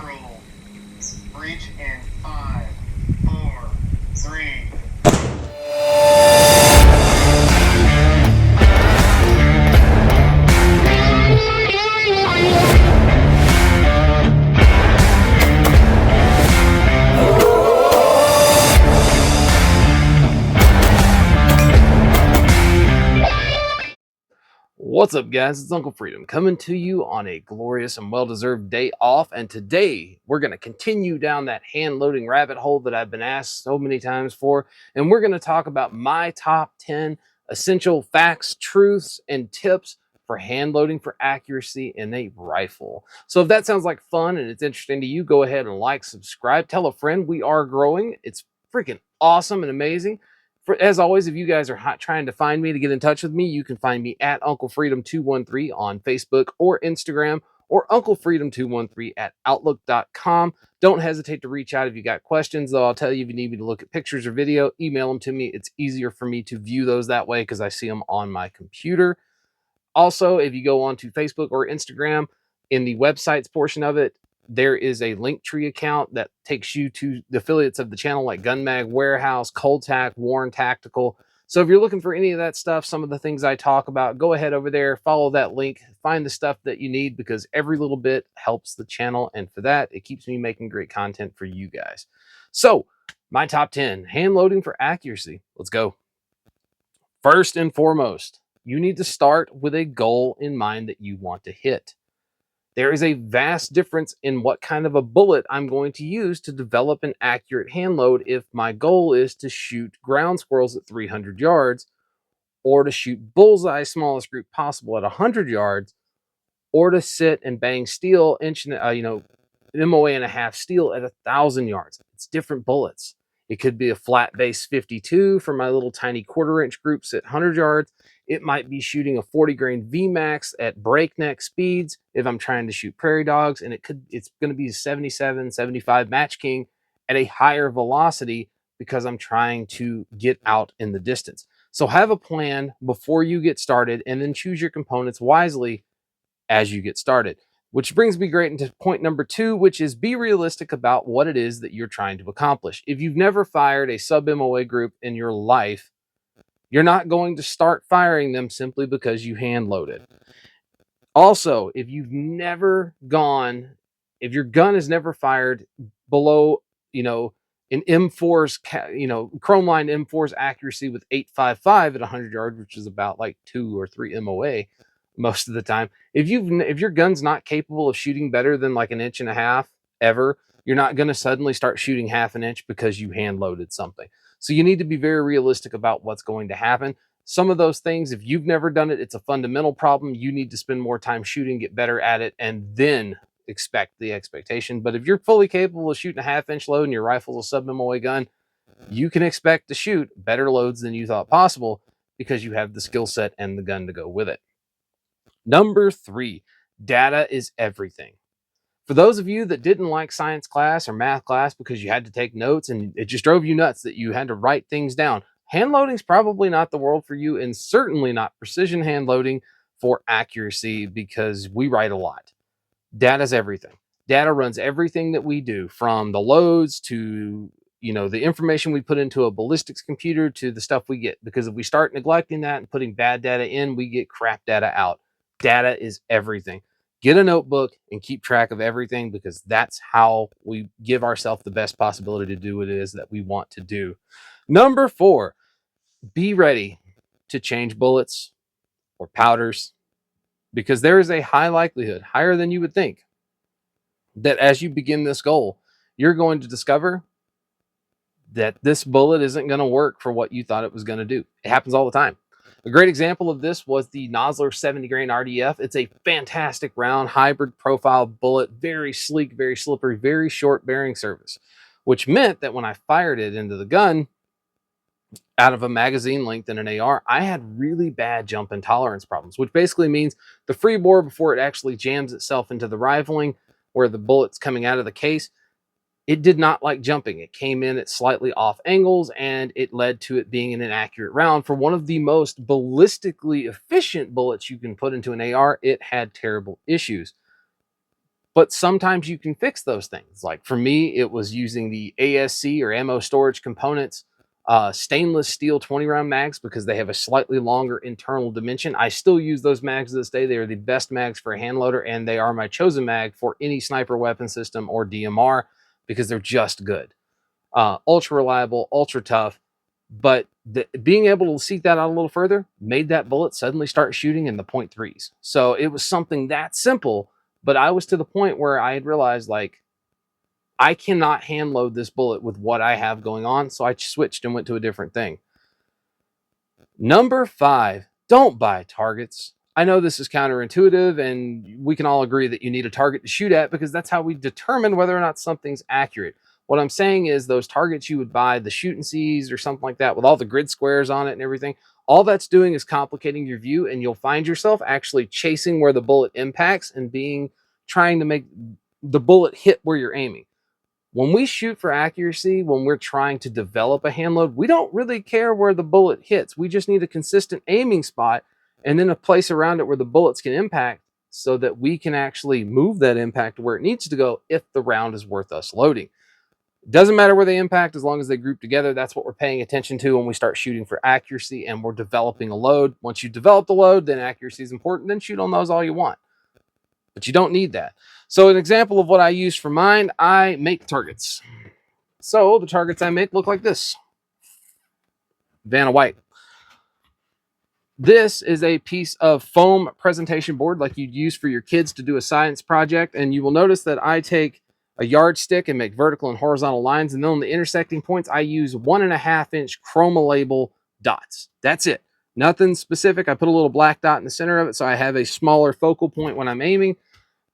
control. Breach in 5, 4, 3. What's up, guys? It's Uncle Freedom coming to you on a glorious and well-deserved day off. And today we're going to continue down that hand-loading rabbit hole that I've been asked so many times for. And we're going to talk about my top 10 essential facts, truths, and tips for hand-loading for accuracy in a rifle. So if that sounds like fun and it's interesting to you, go ahead and like, subscribe, tell a friend. We are growing. It's freaking awesome and amazing. As always, if you guys are trying to find me to get in touch with me, you can find me at Uncle Freedom 213 on Facebook or Instagram, or Uncle Freedom 213 at outlook.com. Don't hesitate to reach out if you got questions, though. I'll tell you, if you need me to look at pictures or video, email them to me. It's easier for me to view those that way because I see them on my computer. Also, if you go onto Facebook or Instagram, in the websites portion of it, there is a Linktree account that takes you to the affiliates of the channel like Gun Mag Warehouse, Cold Tack, Warren Tactical. So if you're looking for any of that stuff, some of the things I talk about, go ahead over there, follow that link, find the stuff that you need, because every little bit helps the channel. And for that, it keeps me making great content for you guys. So my top 10, hand loading for accuracy. Let's go. First and foremost, you need to start with a goal in mind that you want to hit. There is a vast difference in what kind of a bullet I'm going to use to develop an accurate hand load if my goal is to shoot ground squirrels at 300 yards, or to shoot bullseye smallest group possible at 100 yards, or to sit and bang steel MOA and a half steel at 1,000 yards. It's different bullets. It could be a flat base 52 for my little tiny 1/4-inch groups at 100 yards. It might be shooting a 40 grain VMAX at breakneck speeds if I'm trying to shoot prairie dogs, and it's going to be 77, 75 Match King at a higher velocity because I'm trying to get out in the distance. So have a plan before you get started, and then choose your components wisely as you get started. Which brings me great into point number 2, which is be realistic about what it is that you're trying to accomplish. If you've never fired a sub-MOA group in your life, you're not going to start firing them simply because you hand loaded. Also, if your gun has never fired below, an M4's, chrome line M4's accuracy with 8.55 at 100 yards, which is about like 2 or 3 MOA most of the time. If your gun's not capable of shooting better than like 1.5 inches ever, you're not going to suddenly start shooting 1/2 inch because you hand loaded something. So you need to be very realistic about what's going to happen. Some of those things, if you've never done it, it's a fundamental problem. You need to spend more time shooting, get better at it, and then expect the expectation. But if you're fully capable of shooting a 1/2 inch load and your rifle's a sub-MOA gun, you can expect to shoot better loads than you thought possible because you have the skill set and the gun to go with it. Number 3, data is everything. For those of you that didn't like science class or math class because you had to take notes and it just drove you nuts that you had to write things down, hand loading is probably not the world for you, and certainly not precision hand loading for accuracy, because we write a lot. Data is everything. Data runs everything that we do, from the loads to the information we put into a ballistics computer to the stuff we get. Because if we start neglecting that and putting bad data in, we get crap data out. Data is everything. Get a notebook and keep track of everything, because that's how we give ourselves the best possibility to do what it is that we want to do. Number 4, be ready to change bullets or powders, because there is a high likelihood, higher than you would think, that as you begin this goal, you're going to discover that this bullet isn't going to work for what you thought it was going to do. It happens all the time. A great example of this was the Nosler 70 grain RDF. It's a fantastic round hybrid profile bullet, very sleek, very slippery, very short bearing service, which meant that when I fired it into the gun out of a magazine length in an AR, I had really bad jump intolerance problems, which basically means the free bore, before it actually jams itself into the rifling where the bullet's coming out of the case, it did not like jumping. It came in at slightly off angles, and it led to it being an inaccurate round. For one of the most ballistically efficient bullets you can put into an AR, it had terrible issues. But sometimes you can fix those things. Like for me, it was using the ASC or ammo storage components, stainless steel 20 round mags because they have a slightly longer internal dimension. I still use those mags to this day. They are the best mags for a hand loader, and they are my chosen mag for any sniper weapon system or DMR because they're just good. Ultra reliable, ultra tough. But being able to seek that out a little further made that bullet suddenly start shooting in the .3s. So it was something that simple, but I was to the point where I had realized, like, I cannot hand load this bullet with what I have going on. So I switched and went to a different thing. Number 5, don't buy targets. I know this is counterintuitive, and we can all agree that you need a target to shoot at because that's how we determine whether or not something's accurate. What I'm saying is those targets you would buy, the shoot and sees or something like that with all the grid squares on it and everything, all that's doing is complicating your view, and you'll find yourself actually chasing where the bullet impacts and trying to make the bullet hit where you're aiming. When we shoot for accuracy, when we're trying to develop a hand load, we don't really care where the bullet hits. We just need a consistent aiming spot and then a place around it where the bullets can impact so that we can actually move that impact where it needs to go if the round is worth us loading. It doesn't matter where they impact as long as they group together. That's what we're paying attention to when we start shooting for accuracy and we're developing a load. Once you develop the load, then accuracy is important. Then shoot on those all you want. But you don't need that. So an example of what I use for mine, I make targets. So the targets I make look like this. Vanna White. This is a piece of foam presentation board like you'd use for your kids to do a science project. And you will notice that I take a yardstick and make vertical and horizontal lines. And then on the intersecting points, I use 1.5 inch chroma label dots. That's it. Nothing specific. I put a little black dot in the center of it so I have a smaller focal point when I'm aiming.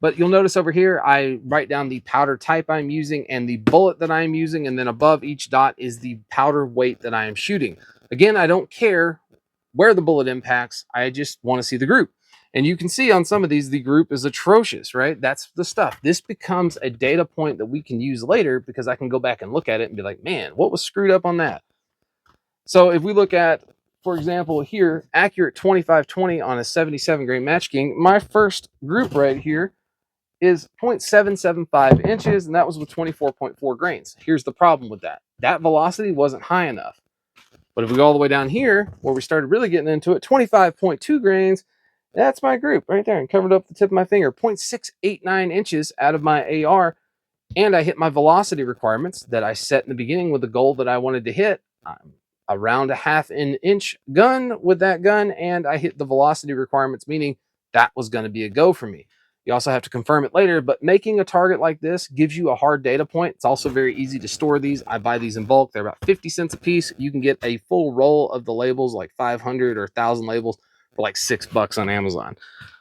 But you'll notice over here, I write down the powder type I'm using and the bullet that I'm using. And then above each dot is the powder weight that I am shooting. Again, I don't care where the bullet impacts. I just want to see the group. And you can see on some of these, the group is atrocious, right? That's the stuff. This becomes a data point that we can use later because I can go back and look at it and be like, man, what was screwed up on that? So if we look at, for example, here, accurate 25-20 on a 77 grain Match King, my first group right here is 0.775 inches, and that was with 24.4 grains. Here's the problem with that. That velocity wasn't high enough. But if we go all the way down here, where we started really getting into it, 25.2 grains, that's my group right there, and covered up the tip of my finger. 0.689 inches out of my AR, and I hit my velocity requirements that I set in the beginning with the goal that I wanted to hit. I'm around a 1/2 inch gun with that gun, and I hit the velocity requirements, meaning that was going to be a go for me. You also have to confirm it later, but making a target like this gives you a hard data point. It's also very easy to store these. I buy these in bulk. They're about 50 cents a piece. You can get a full roll of the labels, like 500 or 1,000 labels, for like $6 on Amazon.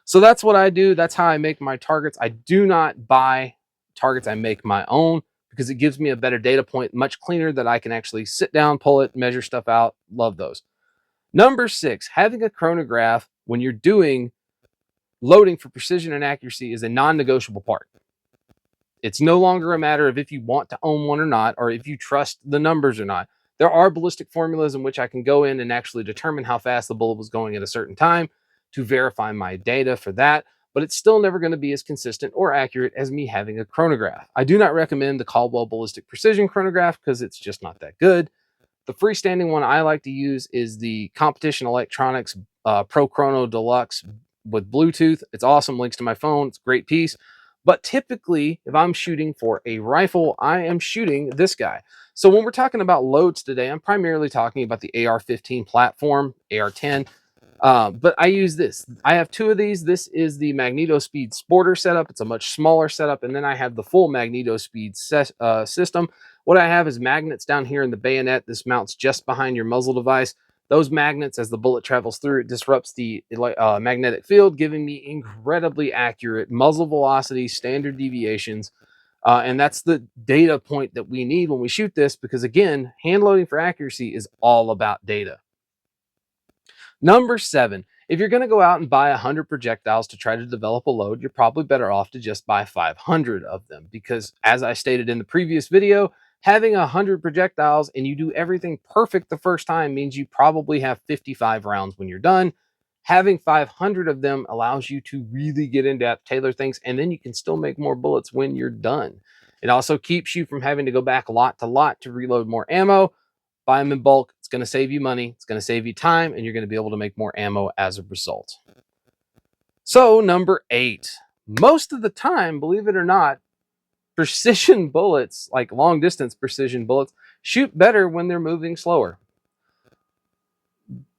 So that's what I do. That's how I make my targets. I do not buy targets. I make my own because it gives me a better data point, much cleaner, that I can actually sit down, pull it, measure stuff out. Love those. Number 6, having a chronograph when you're doing loading for precision and accuracy is a non-negotiable part. It's no longer a matter of if you want to own one or not, or if you trust the numbers or not. There are ballistic formulas in which I can go in and actually determine how fast the bullet was going at a certain time to verify my data for that, but it's still never going to be as consistent or accurate as me having a chronograph. I do not recommend the Caldwell Ballistic Precision Chronograph because it's just not that good. The freestanding one I like to use is the Competition Electronics Pro Chrono Deluxe with Bluetooth. It's awesome. Links to my phone. It's a great piece. But typically, if I'm shooting for a rifle, I am shooting this guy. So when we're talking about loads today, I'm primarily talking about the AR-15 platform, AR-10. But I use this. I have 2 of these. This is the Magneto Speed Sporter setup. It's a much smaller setup. And then I have the full Magneto Speed system. What I have is magnets down here in the bayonet. This mounts just behind your muzzle device. Those magnets, as the bullet travels through, it disrupts the magnetic field, giving me incredibly accurate muzzle velocity, standard deviations. And that's the data point that we need when we shoot this, because again, hand loading for accuracy is all about data. Number 7, if you're going to go out and buy 100 projectiles to try to develop a load, you're probably better off to just buy 500 of them, because as I stated in the previous video, having 100 projectiles and you do everything perfect the first time means you probably have 55 rounds when you're done. Having 500 of them allows you to really get in depth, tailor things, and then you can still make more bullets when you're done. It also keeps you from having to go back lot to lot to reload more ammo. Buy them in bulk. It's going to save you money. It's going to save you time, and you're going to be able to make more ammo as a result. So, number 8. Most of the time, believe it or not, precision bullets, like long distance precision bullets, shoot better when they're moving slower.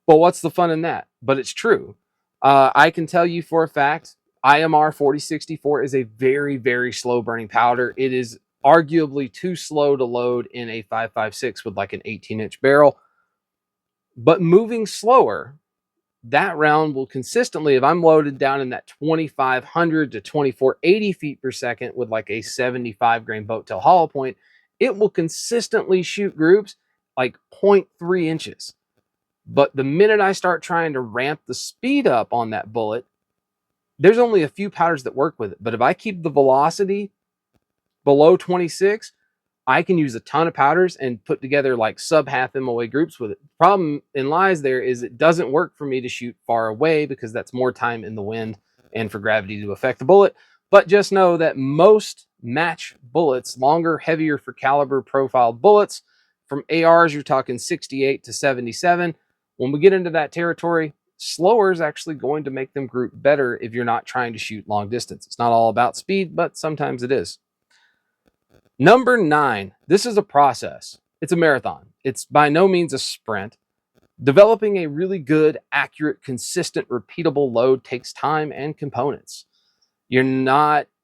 Well, what's the fun in that? But it's true. I can tell you for a fact, IMR 4064 is a very, very slow burning powder. It is arguably too slow to load in a 5.56 with like an 18-inch barrel. But moving slower, that round will consistently, if I'm loaded down in that 2,500 to 2,480 feet per second with like a 75 grain boat tail hollow point, it will consistently shoot groups like 0.3 inches. But the minute I start trying to ramp the speed up on that bullet, there's only a few powders that work with it. But if I keep the velocity below 26, I can use a ton of powders and put together like sub-half MOA groups with it. The problem in lies there is it doesn't work for me to shoot far away because that's more time in the wind and for gravity to affect the bullet. But just know that most match bullets, longer, heavier for caliber profiled bullets, from ARs, you're talking 68 to 77. When we get into that territory, slower is actually going to make them group better if you're not trying to shoot long distance. It's not all about speed, but sometimes it is. Number 9, this is a process. It's a marathon. It's by no means a sprint. Developing a really good, accurate, consistent, repeatable load takes time and components.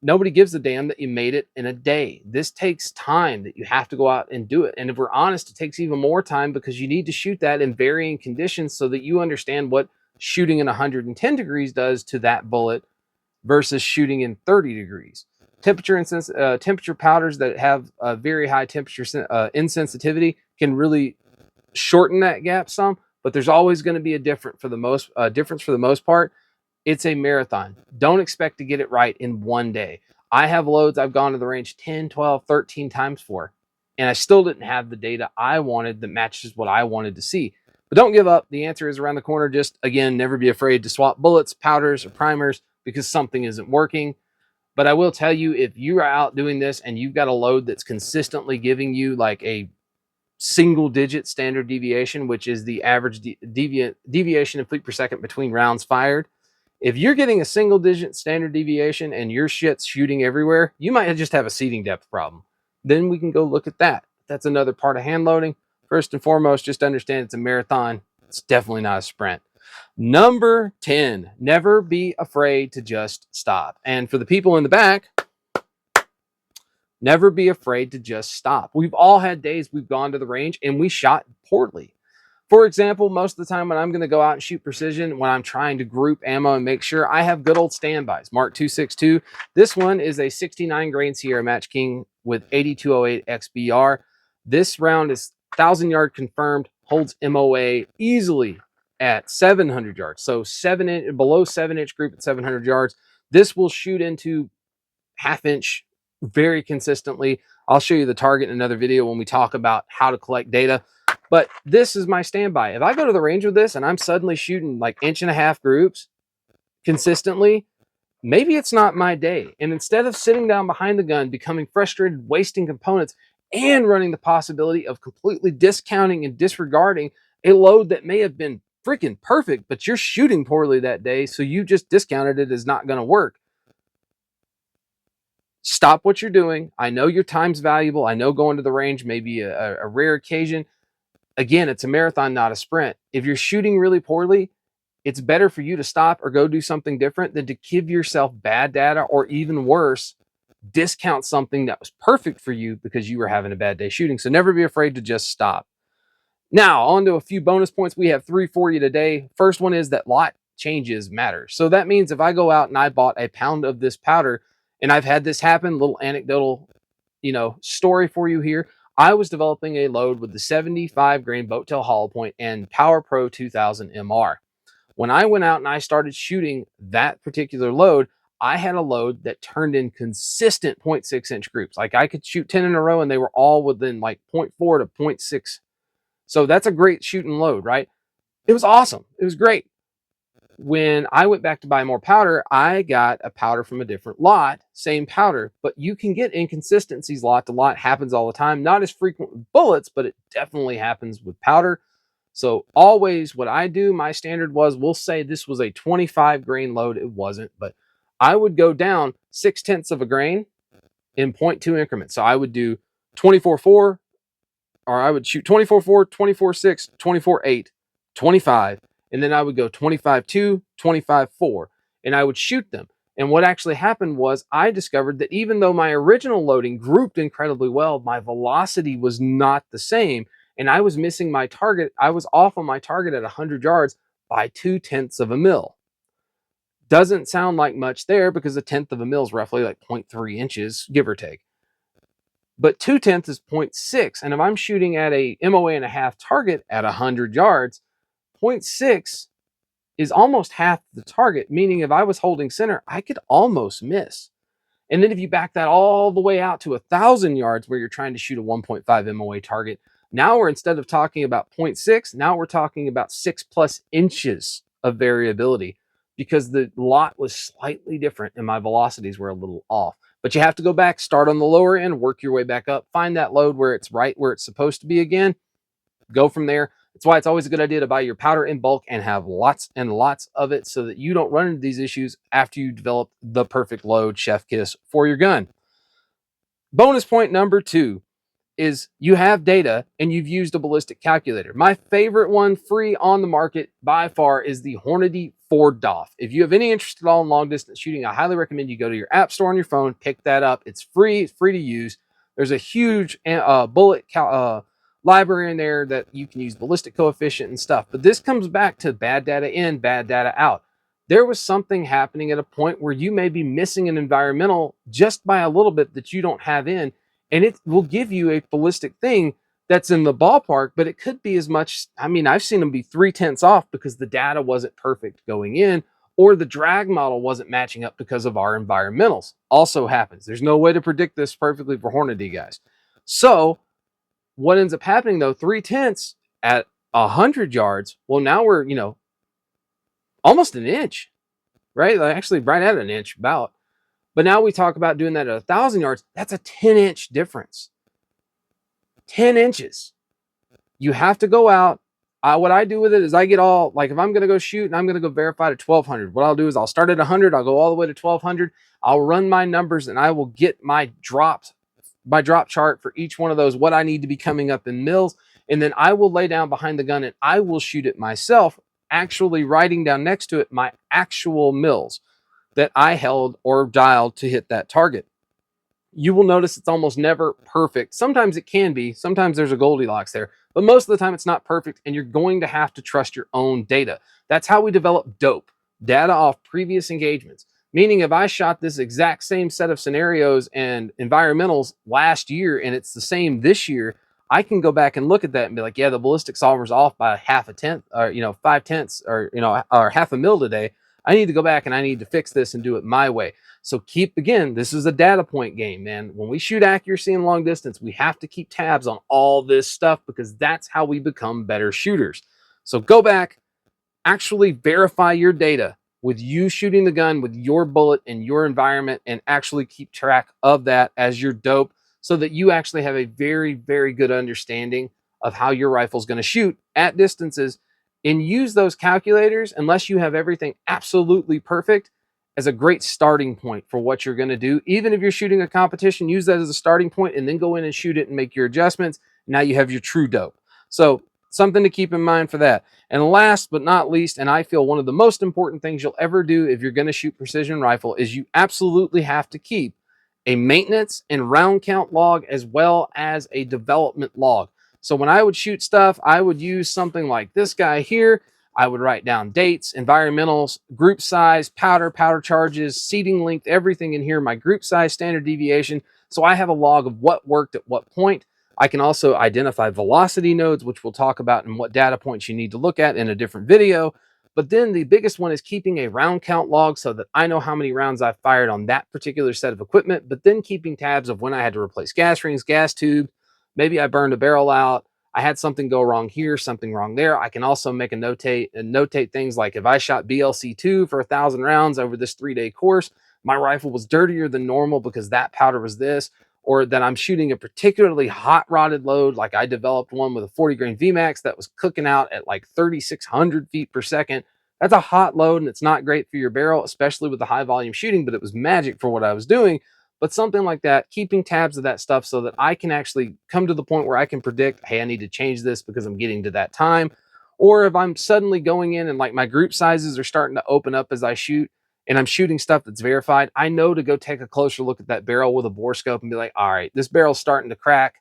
Nobody gives a damn that you made it in a day. This takes time that you have to go out and do it. And if we're honest, it takes even more time because you need to shoot that in varying conditions so that you understand what shooting in 110 degrees does to that bullet versus shooting in 30 degrees. Temperature powders that have a very high temperature insensitivity can really shorten that gap some, but there's always going to be a difference for the most part. It's a marathon. Don't expect to get it right in one day. I have loads I've gone to the range 10, 12, 13 times for, and I still didn't have the data I wanted that matches what I wanted to see. But don't give up. The answer is around the corner. Just, again, never be afraid to swap bullets, powders, or primers because something isn't working. But I will tell you, if you are out doing this and you've got a load that's consistently giving you like a single digit standard deviation, which is the average deviation in feet per second between rounds fired, if you're getting a single digit standard deviation and your shit's shooting everywhere, you might just have a seating depth problem. Then we can go look at that. That's another part of hand loading. First and foremost, just understand it's a marathon. It's definitely not a sprint. Number 10, never be afraid to just stop. And for the people in the back, never be afraid to just stop. We've all had days we've gone to the range and we shot poorly. For example, most of the time when I'm going to go out and shoot precision, when I'm trying to group ammo and make sure, I have good old standbys. Mark 262. This one is a 69 grain Sierra Match King with 8208 XBR. This round is 1,000 yard confirmed, holds MOA easily at 700 yards. So below 7-inch group at 700 yards. This will shoot into half-inch very consistently. I'll show you the target in another video when we talk about how to collect data. But this is my standby. If I go to the range with this and I'm suddenly shooting like 1.5-inch groups consistently, maybe it's not my day. And instead of sitting down behind the gun, becoming frustrated, wasting components, and running the possibility of completely discounting and disregarding a load that may have been freaking perfect, but you're shooting poorly that day, so you just discounted it as not going to work. Stop what you're doing. I know your time's valuable. I know going to the range may be a rare occasion. Again, it's a marathon, not a sprint. If you're shooting really poorly, it's better for you to stop or go do something different than to give yourself bad data, or even worse, discount something that was perfect for you because you were having a bad day shooting. So never be afraid to just stop. Now, on to a few bonus points. We have 3 for you today. First one is that lot changes matter. So that means if I go out and I bought a pound of this powder, and I've had this happen, little anecdotal, story for you here. I was developing a load with the 75 grain boat tail hollow point and Power Pro 2000 MR. When I went out and I started shooting that particular load, I had a load that turned in consistent 0.6-inch groups. Like I could shoot 10 in a row and they were all within like 0.4 to 0.6. So that's a great shooting load, right? It was awesome. It was great. When I went back to buy more powder, I got a powder from a different lot, same powder, but you can get inconsistencies lot to lot. Happens all the time. Not as frequent with bullets, but it definitely happens with powder. So always what I do, my standard was, we'll say this was a 25 grain load. It wasn't, but I would go down 6/10 of a grain in 0.2 increments. So I would do 24.4, or I would shoot 24.4, 24.6, 24.8, 25, and then I would go 25.2, 25.4, and I would shoot them. And what actually happened was I discovered that even though my original loading grouped incredibly well, my velocity was not the same, and I was missing my target. I was off on my target at 100 yards by 2/10 of a mil. Doesn't sound like much there because a tenth of a mil is roughly like 0.3 inches, give or take. But 2/10 is 0.6. And if I'm shooting at a MOA and a half target at 100 yards, 0.6 is almost half the target, meaning if I was holding center, I could almost miss. And then if you back that all the way out to 1,000 yards where you're trying to shoot a 1.5 MOA target, now we're, instead of talking about 0.6, now we're talking about 6+ inches of variability because the lot was slightly different and my velocities were a little off. But you have to go back, start on the lower end, work your way back up, find that load where it's right where it's supposed to be again, go from there. That's why it's always a good idea to buy your powder in bulk and have lots and lots of it so that you don't run into these issues after you develop the perfect load, chef kiss, for your gun. Bonus point number 2 is you have data and you've used a ballistic calculator. My favorite one free on the market by far is the Hornady 4DOF. If you have any interest at all in long distance shooting, I highly recommend you go to your app store on your phone, pick that up. It's free to use. There's a huge bullet library in there that you can use ballistic coefficient and stuff. But this comes back to bad data in, bad data out. There was something happening at a point where you may be missing an environmental just by a little bit that you don't have in, and it will give you a ballistic thing that's in the ballpark, but it could be as much. I mean, I've seen them be 3/10 off because the data wasn't perfect going in, or the drag model wasn't matching up because of our environmentals. Also happens. There's no way to predict this perfectly for Hornady, guys. So what ends up happening though, 3/10 at 100 yards, well, now we're, almost an inch, right? Like actually right at an inch about. But now we talk about doing that at 1,000 yards. That's a 10-inch difference. 10 inches. You have to go out. What I do with it is I get all, like if I'm going to go shoot and I'm going to go verify to 1,200, what I'll do is I'll start at 100. I'll go all the way to 1,200. I'll run my numbers and I will get my drop chart for each one of those, what I need to be coming up in mils. And then I will lay down behind the gun and I will shoot it myself, actually writing down next to it my actual mils that I held or dialed to hit that target. You will notice it's almost never perfect. Sometimes it can be, sometimes there's a Goldilocks there, but most of the time it's not perfect and you're going to have to trust your own data. That's how we develop DOPE, data off previous engagements. Meaning if I shot this exact same set of scenarios and environmentals last year and it's the same this year, I can go back and look at that and be like, yeah, the ballistic solver's off by 0.5, or 0.5, or half a mil today. I need to go back and I need to fix this and do it my way. So again, this is a data point game, man. When we shoot accuracy in long distance, we have to keep tabs on all this stuff because that's how we become better shooters. So go back, actually verify your data with you shooting the gun with your bullet in your environment and actually keep track of that as your dope so that you actually have a very, very good understanding of how your rifle is going to shoot at distances, and use those calculators, unless you have everything absolutely perfect, as a great starting point for what you're going to do. Even if you're shooting a competition, use that as a starting point and then go in and shoot it and make your adjustments. Now you have your true dope. So something to keep in mind for that. And last but not least, and I feel one of the most important things you'll ever do if you're going to shoot precision rifle, is you absolutely have to keep a maintenance and round count log as well as a development log. So when I would shoot stuff, I would use something like this guy here. I would write down dates, environmentals, group size, powder charges, seating length, everything in here, my group size, standard deviation. So I have a log of what worked at what point. I can also identify velocity nodes, which we'll talk about and what data points you need to look at in a different video. But then the biggest one is keeping a round count log so that I know how many rounds I've fired on that particular set of equipment, but then keeping tabs of when I had to replace gas rings, gas tubes. Maybe I burned a barrel out. I had something go wrong here, something wrong there. I can also make a notate things like if I shot BLC2 for 1,000 rounds over this 3-day course, my rifle was dirtier than normal because that powder was this, or that I'm shooting a particularly hot rodded load. Like I developed one with a 40 grain VMAX that was cooking out at like 3,600 feet per second. That's a hot load and it's not great for your barrel, especially with the high volume shooting, but it was magic for what I was doing. But something like that, keeping tabs of that stuff so that I can actually come to the point where I can predict, hey, I need to change this because I'm getting to that time. Or if I'm suddenly going in and like my group sizes are starting to open up as I shoot and I'm shooting stuff that's verified, I know to go take a closer look at that barrel with a bore scope and be like, all right, this barrel's starting to crack.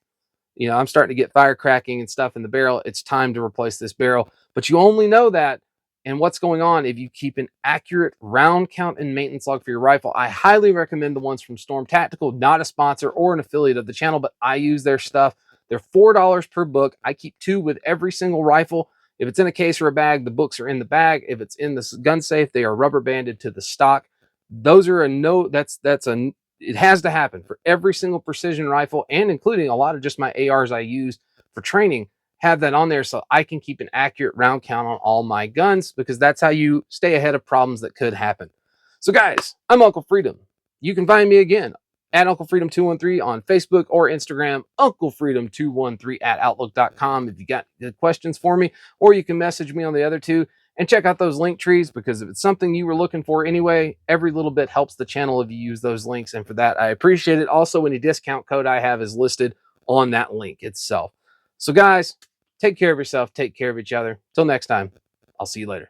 You know, I'm starting to get fire cracking and stuff in the barrel. It's time to replace this barrel. But you only know that and what's going on if you keep an accurate round count and maintenance log for your rifle. I highly recommend the ones from Storm Tactical, not a sponsor or an affiliate of the channel, but I use their stuff. They're $4 per book. I keep 2 with every single rifle. If it's in a case or a bag, the books are in the bag. If it's in the gun safe, they are rubber banded to the stock. Those are it has to happen for every single precision rifle, and including a lot of just my ARs I use for training. Have that on there so I can keep an accurate round count on all my guns, because that's how you stay ahead of problems that could happen. So guys, I'm Uncle Freedom. You can find me again at Uncle Freedom 213 on Facebook or Instagram, Uncle Freedom 213 at outlook.com if you got questions for me, or you can message me on the other two. And check out those link trees, because if it's something you were looking for anyway, every little bit helps the channel if you use those links. And for that, I appreciate it. Also, any discount code I have is listed on that link itself. So guys, take care of yourself. Take care of each other. Till next time, I'll see you later.